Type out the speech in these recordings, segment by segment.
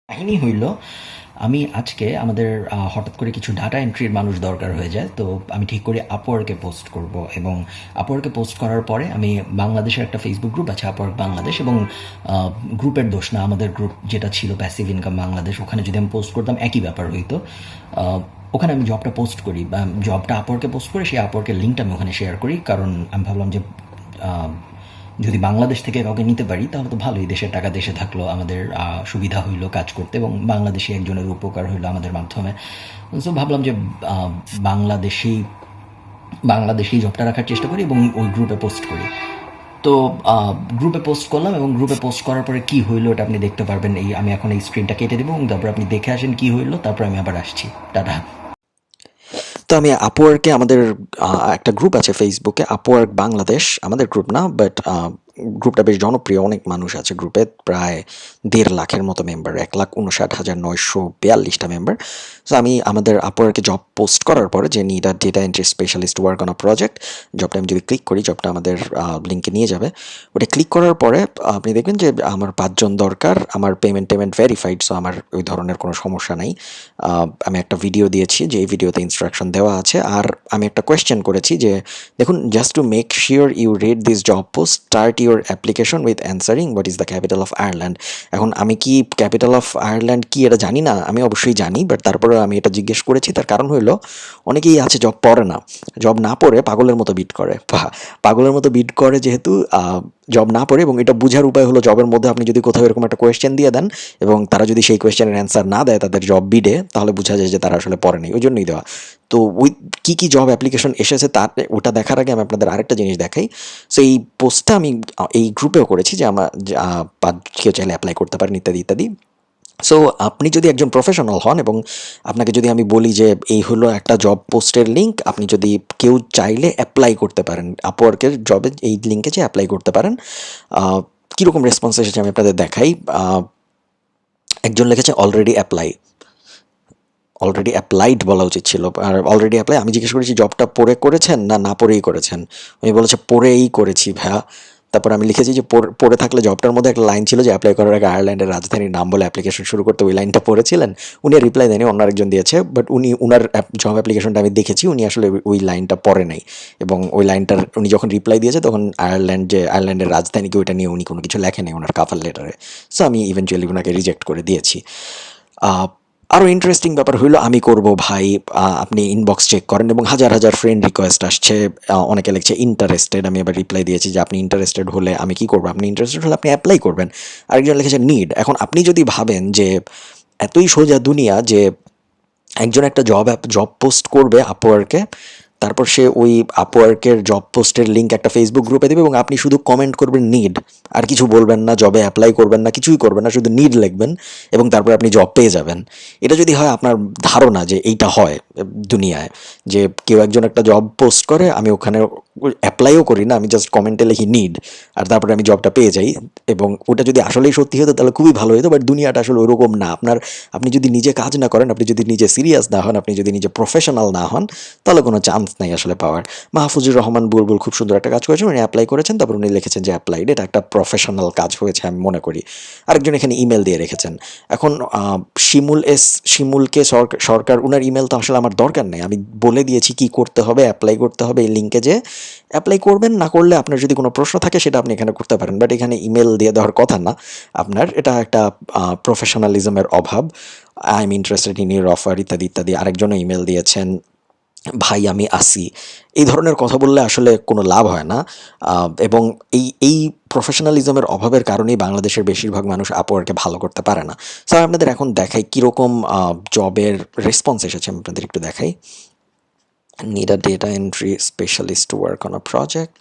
কাহিনী হইল আমি আজকে আমাদের হঠাৎ করে কিছু ডাটা এন্ট্রির মানুষ দরকার হয়ে যায়, তো আমি ঠিক করি আপওয়ার্কে পোস্ট করব। এবং আপওয়ার্কে পোস্ট করার পরে আমি বাংলাদেশের একটা ফেসবুক গ্রুপ আছে আপওয়ার্ক বাংলাদেশ, এবং গ্রুপের দোষ না, আমাদের গ্রুপ যেটা ছিল প্যাসিভ ইনকাম বাংলাদেশ, ওখানে যদি আমি পোস্ট করতাম একই ব্যাপার হইতো। ওখানে আমি জবটা পোস্ট করি বা জবটা আপওয়ার্কে পোস্ট করি, সেই আপওয়ার্কের লিঙ্কটা আমি ওখানে শেয়ার করি, কারণ আমি ভাবলাম যে আহ, যদি বাংলাদেশ থেকে কাউকে নিতে পারি তাহলে তো ভালোই, দেশের টাকা দেশে থাকলো, আমাদের সুবিধা হইলো কাজ করতে, এবং বাংলাদেশি একজনের উপকার হইলো আমাদের মাধ্যমে। সো ভাবলাম যে আহ, বাংলাদেশি বাংলাদেশি জবটা রাখার চেষ্টা করি এবং ওই গ্রুপে পোস্ট করি। তো গ্রুপে পোস্ট করলাম, এবং গ্রুপে পোস্ট করার পরে কি হইলো এটা আপনি দেখতে পারবেন। আমি এখন এই স্ক্রিনটা কেটে দেবো, এবং তারপর আপনি দেখে আসেন কি হইলো, তারপর আমি আবার আসছি। টাটা। তো আমি আপওয়ার্কে আমাদের একটা গ্রুপ আছে ফেসবুকে, আপওয়ার্ক বাংলাদেশ। আমাদের গ্রুপ না, বাট গ্রুপটা বেশ জনপ্রিয়, অনেক মানুষ আছে গ্রুপে, প্রায় 1.5 লাখের মতো মেম্বার, 1,59,942টা মেম্বার। সো আমি আমাদের আপওয়ার্কে জব পোস্ট করার পরে যে need a data entry specialist work on a project, জবটা আমি যদি ক্লিক করি, জবটা আমাদের লিঙ্কে নিয়ে যাবে। ওটা ক্লিক করার পরে আপনি দেখবেন যে আমার 5 জন দরকার, আমার পেমেন্ট ভেরিফাইড, সো আমার ওই ধরনের কোনো সমস্যা নাই। আমি একটা ভিডিও দিয়েছি যে এই ভিডিওতে ইনস্ট্রাকশন দেওয়া আছে, আর আমি একটা কোয়েশ্চেন করেছি যে দেখুন, just to make sure you read this job post, start your application with answering what is the capital of Ireland. এখন আমি কি ক্যাপিটাল অফ আয়ারল্যান্ড কি এটা জানি না? আমি অবশ্যই জানি, বাট তারপরে আমি এটা জিজ্ঞেস করেছি। তার কারণ হলো অনেকেই আছে জব পড়ে না, জব না পড়ে পাগলের মতো বিট করে, পাগলের মতো বিট করে যেহেতু জব না পড়ে, এবং এটা বোঝার উপায় হলো জবের মধ্যে আপনি যদি কোথাও এরকম একটা কোয়েশ্চেন দিয়ে দেন এবং তারা যদি সেই কোয়েশ্চেনের অ্যান্সার না দেয় তাদের জব বিডে, তাহলে বোঝা যায় যে তারা আসলে পড়েনি, ওই জন্যই দেওয়া। তো ওই কী কী জব অ্যাপ্লিকেশন এসেছে তার ওটা দেখার আগে আমি আপনাদের আরেকটা জিনিস দেখাই। সো এই পোস্টটা আমি এই গ্রুপেও করেছি যে আমার কেউ চাইলে অ্যাপ্লাই করতে পারেন ইত্যাদি ইত্যাদি। সো আপনি যদি একজন প্রফেশনাল হন এবং আপনাকে যদি আমি বলি যে এই হলো একটা জব পোস্টের লিঙ্ক, আপনি যদি কেউ চাইলে অ্যাপ্লাই করতে পারেন আপওয়ার্কের জবে, এই লিঙ্কে যে অ্যাপ্লাই করতে পারেন, কীরকম রেসপন্স এসেছে আমি আপনাদের দেখাই। একজন লিখেছে অলরেডি অ্যাপ্লাই, অলরেডি অ্যাপ্লাইড বলা উচিত ছিল, আর অলরেডি অ্যাপ্লাই। আমি জিজ্ঞেস করেছি জবটা পড়ে করেছেন না না পড়েই করেছেন। উনি বলেছে পড়েই করেছি ভাইয়া। তারপর আমি লিখেছি যে পড়ে থাকলে, জবটার মধ্যে একটা লাইন ছিল যে অ্যাপ্লাই করার আগে আয়ারল্যান্ডের রাজধানীর নাম বলে অ্যাপ্লিকেশন শুরু করতে, ওই লাইনটা পড়েছিলেন। উনি রিপ্লাই দেয়নি, অন্য আরেকজন দিয়েছে, বাট উনি উনার জব অ্যাপ্লিকেশনটা আমি দেখেছি, উনি আসলে ওই লাইনটা পড়ে নাই। এবং ওই লাইনটার উনি যখন রিপ্লাই দিয়েছে তখন আয়ারল্যান্ডের রাজধানীকে ওইটা নিয়ে উনি কোনো কিছু লেখেনি ওনার কাভার লেটারে। সো আমি ইভেনচুয়ালি ওনাকে রিজেক্ট করে দিয়েছি। আহ, আরও ইন্টারেস্টিং ব্যাপার হইলো আমি করব ভাই, আপনি ইনবক্স চেক করেন এবং হাজার হাজার ফ্রেন্ড রিকোয়েস্ট আসছে। অনেকে লিখছে ইন্টারেস্টেড, আমি এবার রিপ্লাই দিয়েছি যে আপনি ইন্টারেস্টেড হলে আমি কি করবো, আপনি ইন্টারেস্টেড হলে আপনি অ্যাপ্লাই করবেন। আরেকজন লিখেছে নিড। এখন আপনি যদি ভাবেন যে এতই সোজা দুনিয়া যে একজন একটা জব পোস্ট করবে আপওয়ার্কে, তারপর সে ওই আপওয়ার্কের জব পোস্টের লিঙ্ক একটা ফেসবুক গ্রুপে দেবে এবং আপনি শুধু কমেন্ট করবেন নিড, আর কিছু বলবেন না, জবে অ্যাপ্লাই করবেন না, কিছুই করবেন না, শুধু নিড লিখবেন এবং তারপর আপনি জব পেয়ে যাবেন। এটা যদি হয় আপনার ধারণা যে এইটা হয় দুনিয়ায়, যে কেউ একজন একটা জব পোস্ট করে, আমি ওখানে অ্যাপ্লাইও করি না, আমি জাস্ট কমেন্টে লিখি নিড, আর তারপরে আমি জবটা পেয়ে যাই, এবং ওটা যদি আসলেই সত্যি হতো তাহলে খুবই ভালো হতো। বাট দুনিয়াটা আসলে ওরকম না। আপনি যদি নিজে কাজ না করেন, আপনি যদি নিজে সিরিয়াস না হন, আপনি যদি নিজে প্রফেশনাল না হন, তাহলে কোনো চান্স নাই আসলে পাওয়ার। মাহফুজুর রহমান বুলবুল খুব সুন্দর একটা কাজ করেছেন, উনি অ্যাপ্লাই করেছেন, তারপর উনি লিখেছেন যে অ্যাপ্লাইড। এটা একটা প্রফেশনাল কাজ হয়েছে আমি মনে করি। আরেকজন এখানে ইমেল দিয়ে রেখেছেন। এখন শিমুলকে সরকার, উনার ইমেল তো আসলে আমার দরকার নেই, আমি বলে দিয়েছি কি করতে হবে, অ্যাপ্লাই করতে হবে, এই লিঙ্কে যে অ্যাপ্লাই করবেন। না করলে আপনার যদি কোনো প্রশ্ন থাকে সেটা আপনি এখানে করতে পারেন, বাট এখানে ইমেল দিয়ে দেওয়ার কথা না আপনার। এটা একটা প্রফেশনালিজমের অভাব। I am interested in your offer ইত্যাদি ইত্যাদি। আরেকজনও ইমেল দিয়েছেন, ভাই আমি আসি। এই ধরনের কথা বললে আসলে কোনো লাভ হয় না। এবং এই প্রফেশনালিজমের অভাবের কারণেই বাংলাদেশের বেশিরভাগ মানুষ আপওয়ার্কে ভালো করতে পারে না। স্যার আপনাদের এখন দেখাই কীরকম জবের রেসপন্স এসেছে, আমি আপনাদের একটু দেখাই। Need a data entry specialist to work on a project,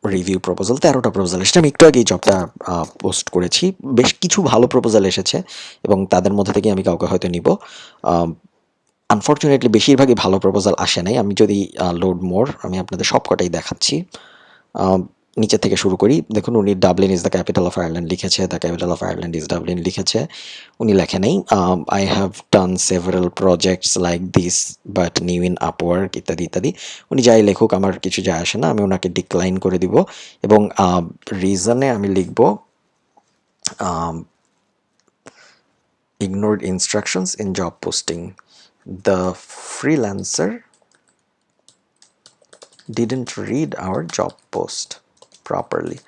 review proposal, 13টা প্রপোজাল এসেছে। আমি একটু আগে এই জবটা পোস্ট করেছি, বেশ কিছু ভালো প্রপোজাল এসেছে এবং তাদের মধ্যে থেকে আমি কাউকে হয়তো নিব। আনফর্চুনেটলি বেশিরভাগই ভালো প্রপোজাল আসে নাই। আমি যদি লোড মোর, আমি আপনাদের সবকটাই দেখাচ্ছি। নিচে থেকে শুরু করি। দেখুন, উনি Dublin is the capital of Ireland লিখেছে, the capital of Ireland is Dublin লিখেছে, উনি লেখে নেই I have done several projects like this but new in Upwork ইত্যাদি ইত্যাদি। উনি যাই লেখুক আমার কিছু যায় আসে না, আমি ওনাকে ডিক্লাইন করে দিব এবং রিজনে আমি লিখব ignored instructions in job posting. The freelancer didn't read our job post properly.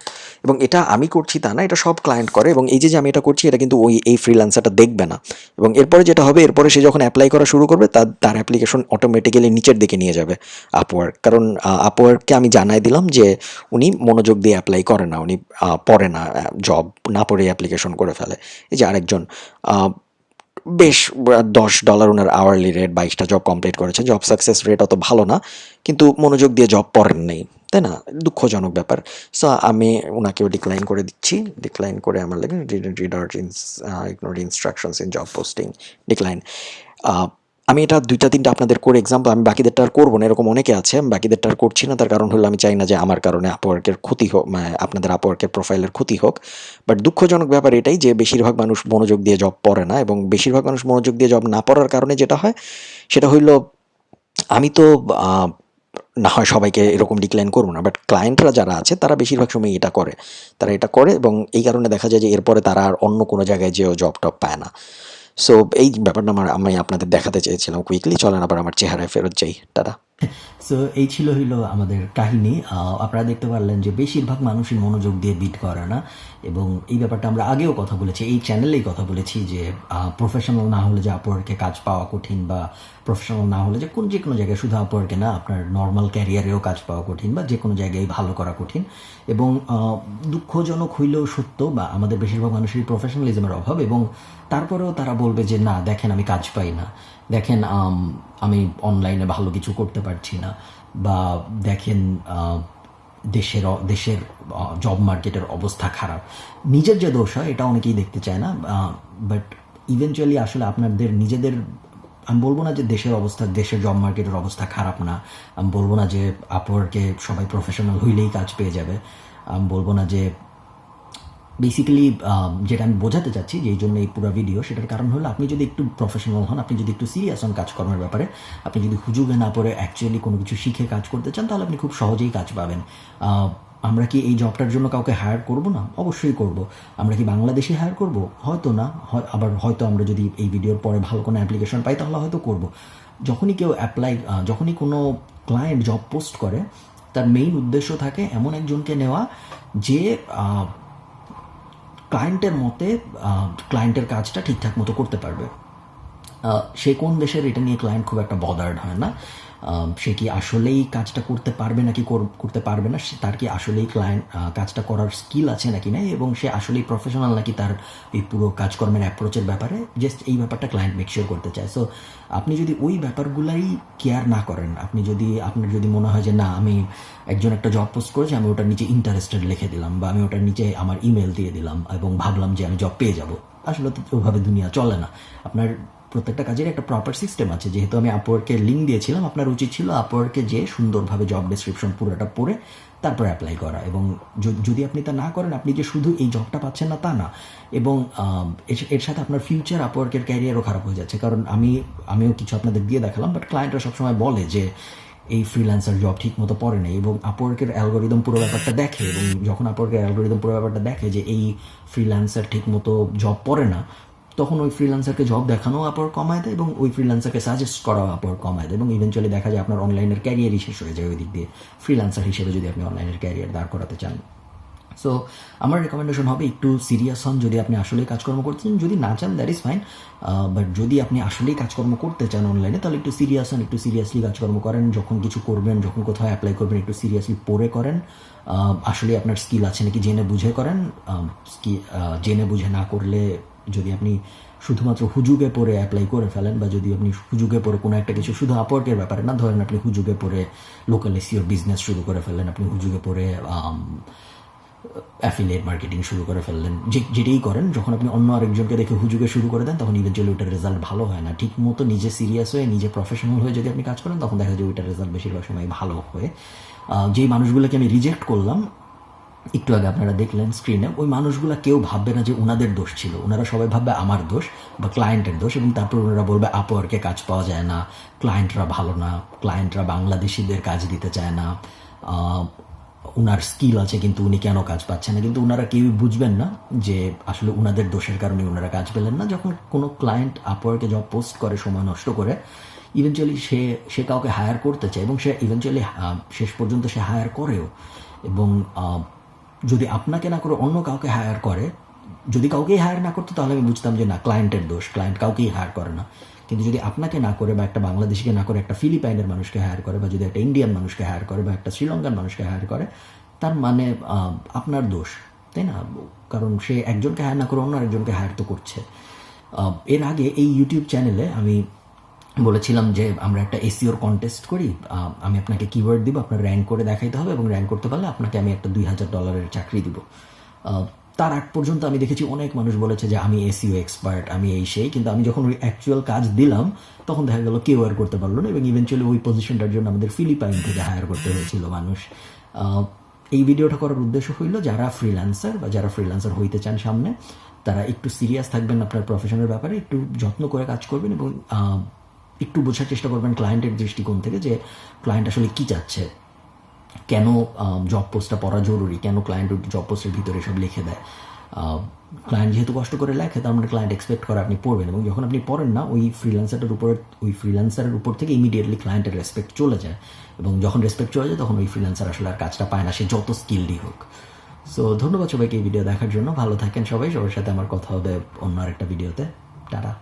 এবং এটা আমি করছি তা না, এটা সব ক্লায়েন্ট করে। এবং এই যে আমি এটা করছি, এটা কিন্তু এই ফ্রিল্যান্সারটা দেখবে না। এবং এরপরে যেটা হবে, এরপরে সে যখন অ্যাপ্লাই করা শুরু করবে, তার অ্যাপ্লিকেশন অটোমেটিক্যালি নিচের দিকে নিয়ে যাবে আপওয়ার্ক। কারণ আপওয়ার্ককে আমি জানাই দিলাম যে উনি মনোযোগ দিয়ে অ্যাপ্লাই করে না, উনি পড়ে না, জব না পড়ে অ্যাপ্লিকেশন করে ফেলে। এই যে আরেকজন বেশ $10 ওনার আওয়ারলি রেট, 22টা জব কমপ্লিট করেছে, জব সাকসেস রেট অত ভালো না, কিন্তু মনোযোগ দিয়ে জব পড়েন নেই, তাই না? দুঃখজনক ব্যাপার। সো আমি ওনাকেও ডিক্লাইন করে দিচ্ছি। ডিক্লাইন করে আমার লাগে ignore instructions in job posting, decline. আমি এটা 2-3টা আপনাদের করে এক্সাম্পল, আমি বাকিদেরটা আর করবো না, এরকম অনেকে আছে। আমি বাকিদেরটা আর করছি না, তার কারণ হলো আমি চাই না যে আমার কারণে আপওয়ার্কের ক্ষতি হোক, আপনাদের আপওয়ার্কের প্রোফাইলের ক্ষতি হোক। বাট দুঃখজনক ব্যাপার এটাই যে বেশিরভাগ মানুষ মনোযোগ দিয়ে জব পড়ে না, এবং বেশিরভাগ মানুষ মনোযোগ দিয়ে জব না পড়ার কারণে যেটা হয় সেটা হইল, আমি তো না হয় সবাইকে এরকম ডিক্লাইন করবো না, বাট ক্লায়েন্টরা যারা আছে তারা বেশিরভাগ সময় এটা করে, এবং এই কারণে দেখা যায় যে এরপরে তারা আর অন্য কোনো জায়গায় যেও জব টব পায় না। সো এই ব্যাপারটা আমি আপনাদের দেখাতে চেয়েছিলাম কুইকলি। চলেন আবার আমার চেহারায় ফেরত যাই। টাটা। সো এই ছিল হইলো আমাদের কাহিনী। আপনারা দেখতে পারলেন যে বেশিরভাগ মানুষই মনোযোগ দিয়ে বিট করে না, এবং এই ব্যাপারটা আমরা আগেও কথা বলেছি, এই চ্যানেলেই কথা বলেছি যে প্রফেশনাল না হলে যে আপওয়ার্কে কাজ পাওয়া কঠিন, বা প্রফেশনাল না হলে যে কোনো জায়গায়, শুধু আপওয়ার্কে না, আপনার নর্মাল ক্যারিয়ারেও কাজ পাওয়া কঠিন, বা যে কোনো জায়গায় ভালো করা কঠিন। এবং দুঃখজনক হইলেও সত্য, বা আমাদের বেশিরভাগ মানুষেরই প্রফেশনালিজমের অভাব, এবং তারপরেও তারা বলবে যে না দেখেন আমি কাজ পাই না, দেখেন আমি অনলাইনে ভালো কিছু করতে পারছি না, বা দেখেন দেশের জব মার্কেটের অবস্থা খারাপ। নিজের যে দোষ হয় এটা অনেকেই দেখতে চায় না, বাট ইভেনচুয়ালি আসলে আপনাদের নিজেদের, আমি বলবো না যে দেশের জব মার্কেটের অবস্থা খারাপ না, আমি বলবো না যে আপওয়ার্কে সবাই প্রফেশনাল হইলেই কাজ পেয়ে যাবে, আমি বলবো না যে, বেসিক্যালি যেটা আমি বোঝাতে চাচ্ছি যে এই জন্য এই পুরো ভিডিও, সেটার কারণ হলো আপনি যদি একটু প্রফেশনাল হন, আপনি যদি একটু সিরিয়াস হন কাজকর্মের ব্যাপারে, আপনি যদি হুজুগে না পড়ে অ্যাকচুয়ালি কোনো কিছু শিখে কাজ করতে চান, তাহলে আপনি খুব সহজেই কাজ পাবেন। আমরা কি এই জবটার জন্য কাউকে হায়ার করব না? অবশ্যই করব। আমরা কি বাংলাদেশি হায়ার করব? হয়তো না, আবার হয়তো আমরা যদি এই ভিডিওর পরে ভালো কোনো অ্যাপ্লিকেশন পাই তাহলে হয়তো করব। যখনই কোনো ক্লায়েন্ট জব পোস্ট করে, তার মেইন উদ্দেশ্য থাকে এমন একজনকে নেওয়া যে ক্লায়েন্টের মতে ক্লায়েন্টের কাজটা ঠিকঠাক মতো করতে পারবে। সে কোন দেশের এটা নিয়ে ক্লায়েন্ট খুব একটা বদার্ড হয় না। সে কি আসলেই কাজটা করতে পারবে নাকি করতে পারবে না, তার কি আসলেই কাজটা করার স্কিল আছে নাকি নাই, এবং সে আসলেই প্রফেশনাল নাকি তার এই পুরো কাজকর্মের অ্যাপ্রোচের ব্যাপারে, জাস্ট এই ব্যাপারটা ক্লায়েন্ট মেকশিওর করতে চায়। সো আপনি যদি ওই ব্যাপারগুলাই কেয়ার না করেন, আপনার যদি মনে হয় যে না আমি একজন একটা জব পোস্ট করেছি, আমি ওটার নিচে ইন্টারেস্টেড লিখে দিলাম, বা আমি ওটার নিচে আমার ইমেল দিয়ে দিলাম এবং ভাবলাম যে আমি জব পেয়ে যাব, আসলে তো ওভাবে দুনিয়া চলে না। আপনার প্রত্যেকটা কাজের একটা প্রপার সিস্টেম আছে। যেহেতু আমি আপওয়ার্কে লিঙ্ক দিয়েছিলাম, আপনার উচিত ছিল আপওয়ার্কে যে সুন্দরভাবে জব ডেসক্রিপশন পুরোটা পড়ে তারপরে অ্যাপ্লাই করা। এবং যদি আপনি তা না করেন, আপনি যে শুধু এই জবটা পাচ্ছেন না তা না, এবং এর সাথে আপনার ফিউচার আপওয়ার্কের ক্যারিয়ারও খারাপ হয়ে যাচ্ছে। কারণ আমিও কিছু আপনাদের দিয়ে দেখালাম, বাট ক্লায়েন্টরা সবসময় বলে যে এই ফ্রিল্যান্সার জব ঠিক মতো পড়ে নেই, এবং আপওয়ার্কের অ্যালগোরিদম পুরো ব্যাপারটা দেখে, এবং যখন আপওয়ার্কের অ্যালগোরিদম পুরো ব্যাপারটা দেখে যে এই ফ্রিল্যান্সার ঠিক মতো জব পড়ে না, তখন ওই ফ্রিল্যান্সারকে জব দেখানো আপওয়ার্ক কমায় দেয়, এবং ওই ফ্রিল্যান্সারকে সাজেস্ট করা আপওয়ার্ক কমায় দেয়, এবং ইভেনচুয়ালি দেখা যায় আপনার অনলাইনের ক্যারিয়ারই শেষ হয়ে যায় ওই দিক দিয়ে, ফ্রিল্যান্সার হিসেবে যদি আপনি অনলাইনের ক্যারিয়ার দাঁড় করাতে চান। সো আমার রেকমেন্ডেশন হবে একটু সিরিয়াস হন যদি আপনি আসলেই কাজকর্ম করতেন। যদি না চান দ্যাট ইজ ফাইন, বাট যদি আপনি আসলেই কাজকর্ম করতে চান অনলাইনে, তাহলে একটু সিরিয়াস হন, একটু সিরিয়াসলি কাজকর্ম করেন। যখন কিছু করবেন, যখন কোথাও অ্যাপ্লাই করবেন, একটু সিরিয়াসলি পড়ে করেন। আসলে আপনার স্কিল আছে নাকি জেনে বুঝে করেন। জেনে বুঝে না করলে, যদি আপনি শুধুমাত্র হুজুগে পড়ে অ্যাপ্লাই করে ফেলেন, বা যদি আপনি হুজুগে পড়ে কোনো একটা কিছু, শুধু আপওয়ার্কের ব্যাপারে না, ধরেন আপনি হুজুগে পড়ে লোকাল এসইও বিজনেস শুরু করে ফেললেন, আপনি হুজুগে পড়ে অ্যাফিলিয়েট মার্কেটিং শুরু করে ফেললেন, যেটাই করেন, যখন আপনি অন্য আরেকজনকে দেখে হুজুগে শুরু করে দেন, তখন ইভেনচুয়ালি ওইটার রেজাল্ট ভালো হয় না। ঠিক মতো নিজে সিরিয়াস হয়ে, নিজে প্রফেশনাল হয়ে যদি আপনি কাজ করেন, তখন দেখা যায় ওইটার রেজাল্ট বেশিরভাগ সময় ভালো হয়। যেই মানুষগুলোকে আমি রিজেক্ট করলাম একটু আগে, আপনারা দেখলেন স্ক্রিনে, ওই মানুষগুলো কেউ ভাববে না যে ওনাদের দোষ ছিল, ওনারা সবাই ভাববে আমার দোষ বা ক্লায়েন্টের দোষ, এবং তারপর ওনারা বলবে আপওয়ার্কে কাজ পাওয়া যায় না, ক্লায়েন্টরা ভালো না, ক্লায়েন্টরা বাংলাদেশিদের কাজ দিতে চায় না, উনার স্কিল আছে কিন্তু উনি কেন কাজ পাচ্ছেন না, কিন্তু উনারা কেউই বুঝবেন না যে আসলে উনাদের দোষের কারণে উনারা কাজ পেলেন না। যখন কোনো ক্লায়েন্ট আপওয়ার্কে জব পোস্ট করে সময় নষ্ট করে, ইভেনচুয়ালি সে কাউকে হায়ার করতে চায় এবং সে ইভেনচুয়ালি শেষ পর্যন্ত সে হায়ার করেও। এবং যদি আপনাকে না করে অন্য কাউকে হায়ার করে, যদি কাউকেই হায়ার না করতো তাহলে আমি বুঝতাম যে না, ক্লায়েন্টের দোষ, ক্লায়েন্ট কাউকেই হায়ার করে না। কিন্তু যদি আপনাকে না করে বা একটা বাংলাদেশিকে না করে একটা ফিলিপাইনের মানুষকে হায়ার করে, বা যদি একটা ইন্ডিয়ান মানুষকে হায়ার করে বা একটা শ্রীলঙ্কান মানুষকে হায়ার করে, তার মানে আপনার দোষ, তাই না? কারণ সে একজনকে হায়ার না করে অন্য আরেকজনকে হায়ার তো করছে। এর আগে এই ইউটিউব চ্যানেলে আমি বলেছিলাম যে আমরা একটা এসইওর কন্টেস্ট করি, আমি আপনাকে কিওয়ার্ড দিব, আপনার র্যাঙ্ক করে দেখাইতে হবে এবং র্যাঙ্ক করতে পারলে আপনাকে আমি একটা $2000 চাকরি দিব। তার আগ পর্যন্ত আমি দেখেছি অনেক মানুষ বলেছে যে আমি এসইও এক্সপার্ট, আমি এই সেই, কিন্তু আমি যখন ওই অ্যাকচুয়াল কাজ দিলাম তখন দেখা গেল কেউ আর করতে পারলো না এবং ইভেনচুয়ালি ওই পজিশনটার জন্য আমাদের ফিলিপাইন থেকে হায়ার করতে হয়েছিল মানুষ। এই ভিডিওটা করার উদ্দেশ্য হইল যারা ফ্রিল্যান্সার বা যারা ফ্রিল্যান্সার হইতে চান সামনে, তারা একটু সিরিয়াস থাকবেন আপনার প্রফেশনের ব্যাপারে, একটু যত্ন করে কাজ করবেন এবং একটু বোঝার চেষ্টা করবেন ক্লায়েন্টের দৃষ্টিকোণ থেকে যে ক্লায়েন্ট আসলে কী চাচ্ছে, কেন জব পোস্টটা পড়া জরুরি, কেন ক্লায়েন্ট জব পোস্টের ভিতরে সব লিখে দেয়। ক্লায়েন্ট যেহেতু কষ্ট করে লেখে, তার মানে ক্লায়েন্ট এক্সপেক্ট করে আপনি পড়বেন, এবং যখন আপনি পড়েন না, ওই ফ্রিল্যান্সারের উপর থেকে ইমিডিয়েটলি ক্লায়েন্টের রেসপেক্ট চলে যায়, এবং যখন রেসপেক্ট চলে যায় তখন ওই ফ্রিল্যান্সার আসলে আর কাজটা পায় না, সে যত স্কিলডই হোক। সো ধন্যবাদ সবাইকে এই ভিডিও দেখার জন্য। ভালো থাকেন সবাই, সবার সাথে আমার কথা হবে অন্য আরেকটা ভিডিওতে। টাটা।